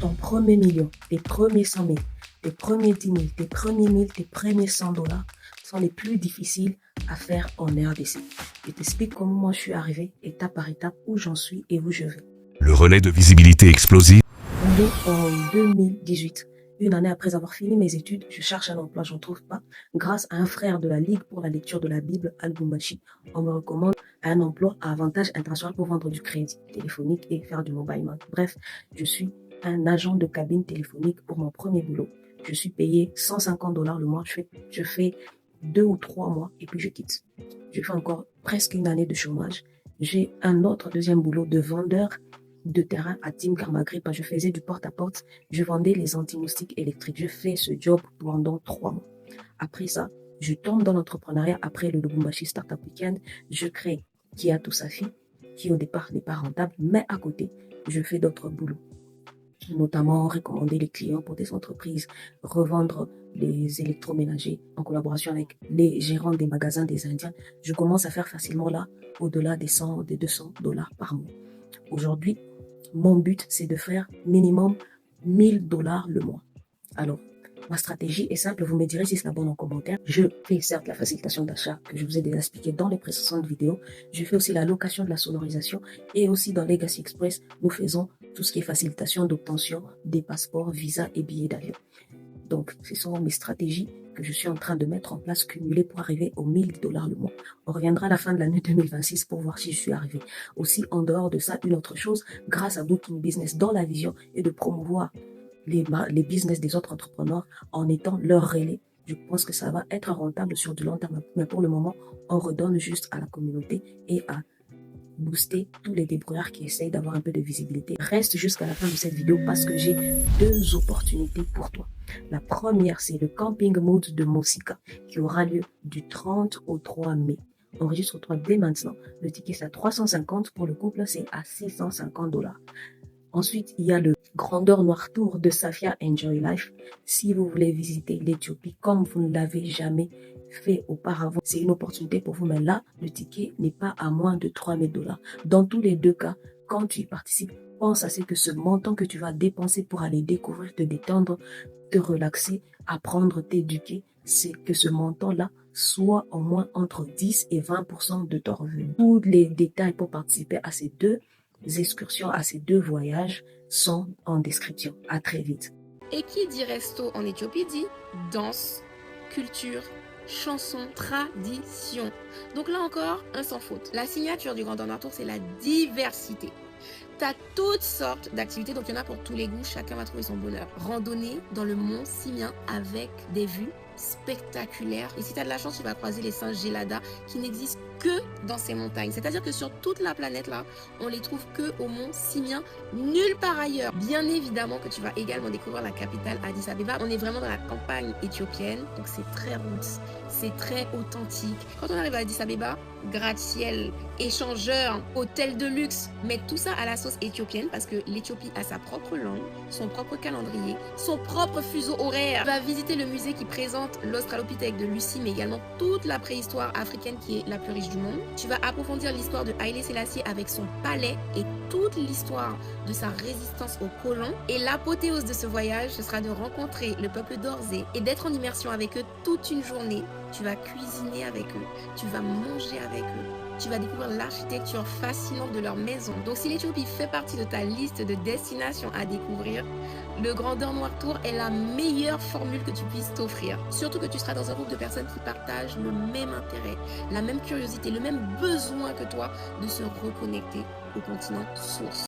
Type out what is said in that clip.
ton premier million, tes premiers 100 000, tes premiers 10 000, tes premiers 1000, tes premiers $100 sont les plus difficiles à faire en RDC. Je t'explique comment moi je suis arrivé, étape par étape, où j'en suis et où je vais. Le relais de visibilité explosive. On est en 2018. Une année après avoir fini mes études, je cherche un emploi, je n'en trouve pas. Grâce à un frère de la Ligue pour la lecture de la Bible, Al Bumbashi, on me recommande un emploi à avantage international pour vendre du crédit téléphonique et faire du mobile money. Bref, je suis un agent de cabine téléphonique pour mon premier boulot. Je suis payé $150 le mois. Je fais 2 ou 3 mois et puis je quitte. Je fais encore presque une année de chômage. J'ai un autre deuxième boulot de vendeur de terrain à Team Karmagripa. Je faisais du porte-à-porte. Je vendais les anti-moustiques électriques. Je fais ce job pendant 3 mois. Après ça, je tombe dans l'entrepreneuriat. Après le Lubumbashi Startup Weekend, je crée Kia Toussafi, qui au départ n'est pas rentable, mais à côté, je fais d'autres boulots, notamment recommander les clients pour des entreprises, revendre les électroménagers en collaboration avec les gérants des magasins des Indiens. Je commence à faire facilement là au-delà des $200 par mois. Aujourd'hui, mon but, c'est de faire minimum $1000 le mois. Alors, ma stratégie est simple, vous me direz si c'est la bonne en commentaire. Je fais certes la facilitation d'achat que je vous ai déjà expliqué dans les précédentes vidéos. Je fais aussi la location de la sonorisation et aussi dans Legacy Express, nous faisons tout ce qui est facilitation d'obtention des passeports, visas et billets d'avion. Donc, ce sont mes stratégies que je suis en train de mettre en place, cumulées pour arriver aux $1000 le mois. On reviendra à la fin de l'année 2026 pour voir si je suis arrivé. Aussi, en dehors de ça, une autre chose, grâce à Booking Business, dans la vision est de promouvoir les business des autres entrepreneurs en étant leur relais. Je pense que ça va être rentable sur du long terme. Mais pour le moment, on redonne juste à la communauté et à booster tous les débrouillards qui essayent d'avoir un peu de visibilité. Reste jusqu'à la fin de cette vidéo parce que j'ai 2 opportunités pour toi. La première, c'est le Camping Mood de Mosika qui aura lieu du 30 au 3 mai. Enregistre-toi dès maintenant. Le ticket, c'est à 350. Pour le couple, c'est à $650. Ensuite, il y a le Grandeur Noire Tour de Safia Enjoy Life. Si vous voulez visiter l'Éthiopie comme vous ne l'avez jamais fait auparavant, c'est une opportunité pour vous. Mais là, le ticket n'est pas à moins de $3000. Dans tous les 2 cas, quand tu y participes, pense à ce que ce montant que tu vas dépenser pour aller découvrir, te détendre, te relaxer, apprendre, t'éduquer, c'est que ce montant-là soit au moins entre 10 et 20% de ton revenu. Tous les détails pour participer à ces 2 excursions, à ces 2 voyages sont en description. À très vite. Et qui dit resto en Éthiopie dit danse, culture, chanson, tradition. Donc là encore, un sans faute. La signature du Grand Noir Tour, c'est la diversité. Tu as toutes sortes d'activités, donc il y en a pour tous les goûts, chacun va trouver son bonheur. Randonnée dans le mont Simien avec des vues spectaculaires. Et si tu as de la chance, tu vas croiser les singes Gelada qui n'existent que dans ces montagnes. C'est-à-dire que sur toute la planète là, on les trouve que au mont Simien, nulle part ailleurs. Bien évidemment que tu vas également découvrir la capitale Addis Abeba. On est vraiment dans la campagne éthiopienne, donc c'est très roots, c'est très authentique. Quand on arrive à Addis Abeba, gratte-ciel, échangeur, hôtel de luxe, mais tout ça à la sauce éthiopienne parce que l'Éthiopie a sa propre langue, son propre calendrier, son propre fuseau horaire. Tu vas visiter le musée qui présente l'Australopithèque de Lucie, mais également toute la préhistoire africaine qui est la plus riche du monde. Tu vas approfondir l'histoire de Haïlé Sélassié avec son palais et toute l'histoire de sa résistance aux colons. Et l'apothéose de ce voyage, ce sera de rencontrer le peuple d'Orzé et d'être en immersion avec eux toute une journée. Tu vas cuisiner avec eux, tu vas manger avec eux, tu vas découvrir l'architecture fascinante de leur maison. Donc si l'Éthiopie fait partie de ta liste de destinations à découvrir, le Grandeur Noir Tour est la meilleure formule que tu puisses t'offrir. Surtout que tu seras dans un groupe de personnes qui partagent le même intérêt, la même curiosité, le même besoin que toi de se reconnecter au continent source.